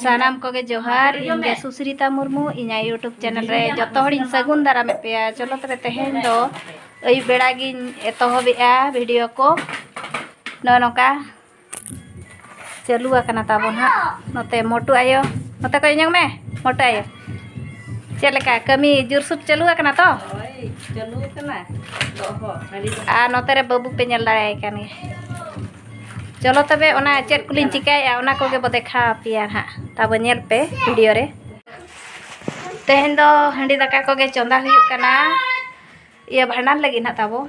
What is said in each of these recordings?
सानाम कोगे जोहार इंगे सुश्रिता मुर्मू इना YouTube channel रे जतो हड़ी सगुन दारा में पे चलो तबे तेहेन दो अयु बेड़ा गिन एतोहबेआ वीडियो को नोका चालू आकना ताबोन हा नोते मोटू आयो नोते को इᱧang में मोटू आयो चलेका कमी जुरसुट चालू आकना तो चालू कना आ नोते रे बाबू पे नेल दाड़े कान चलो तबे ओना चेक कुलिन चिकाया ओना कोगे बो देखा पिया हा तब नेल पे वीडियो रे तेहेन दो हंडी दाका कोगे चंदा हुयुक कना ये भांडान लगी ना ताबो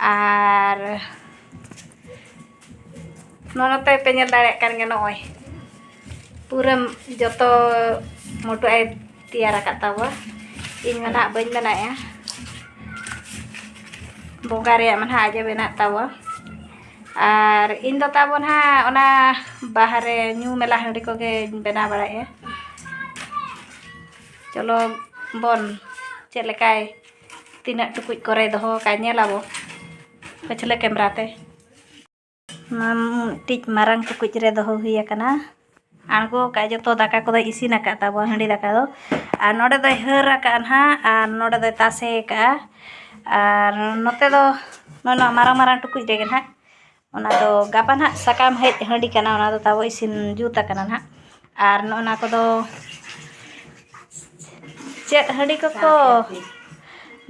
आर नोनोते पे नेल दाड़े कान गे नोय पूरा जतो मोटू आय तैयार का ताबो इन मना बइन बनाया बोंगा रे मन हा जे बेना ताबो और इन दो ताबोन हा ओना बाहरे न्यू मेला हंडी कोगे बना बड़ाए चलो बोन चलेकाय तीना टुकुज करे दहो का नेलाबो पछले कैमरा ते टिज मारंग टुकुज रे दहो हुई कना आंगो का जतो दाका को इसिन का ताबो हंडी दाका दो आ नोडे दो हर का हा आ नोडे दो तासे का और नोते दो नो मारंग मारंग टुकुज रे हा ओना दो गापा ना सकाम हेज हंडी कना ओना दो ताबो इसिन जुता कना ना और नोना को दो चेत हंडी को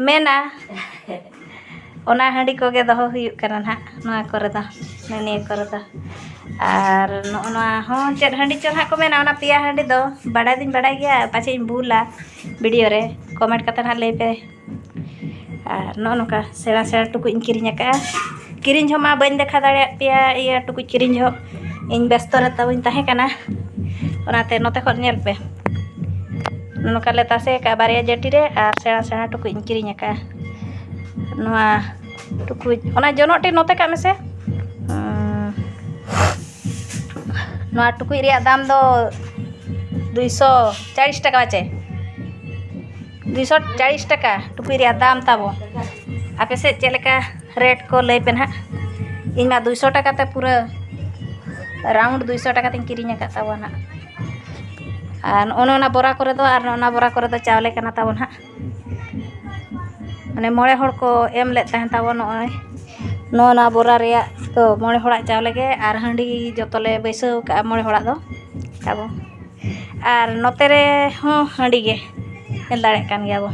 मेना ओना हंडी कोगे दहो हुयुक कना ना नोआ करे दा नने करे दा और नोना हो चेत हंडी चल हा को मेना ओना पिया हंडी दो बड़ा दिन बड़ा गया पाछे इन भूला वीडियो रे कमेंट कता ना ले पे और नो का सेड़ा सेड़ा टुकु इन किरिnya का किरिंज हो मा बन देखा दाड़े पिया ये टुकु किरिंज हो इन व्यस्त रे तब इन ताहे कना ओनाते नोते खो नेल पे नोका ले तासे का बारिया जटी रे और सेड़ा सेड़ा टुकु इन किरिnya का नोआ टुकु ओना जनोटी नोते का मेसे नोआ टुकु रे दाम दो 240 টাকা बाचे 240 টাকা टुकु रे दाम ताबो आपे से चलेका रेट को ले पे ना इनमा 200 টাকা ते पूरा राउंड 200 টাকা ते किरिnya का ताबो ना और ओना बोरा करे दो और ओना बोरा करे दो चावले कना ताबो ना माने मोड़े हड़ को एम ले तहन ताबो नोय नोना बोरा रे तो मोड़े हड़ा चावले के और हंडी जतले बैसो का मोड़े हड़ा दो ताबो और नोते रे हो हंडी गे नेल दाड़े कान गया बो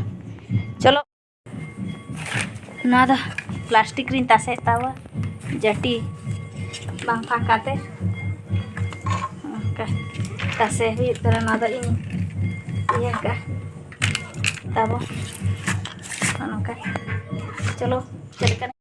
चलो ना दो प्लास्टिक रिन तासे तावा जटी बांग फाकाते तासे हुई तरह ना दो इन ये का ताबो का चलो चल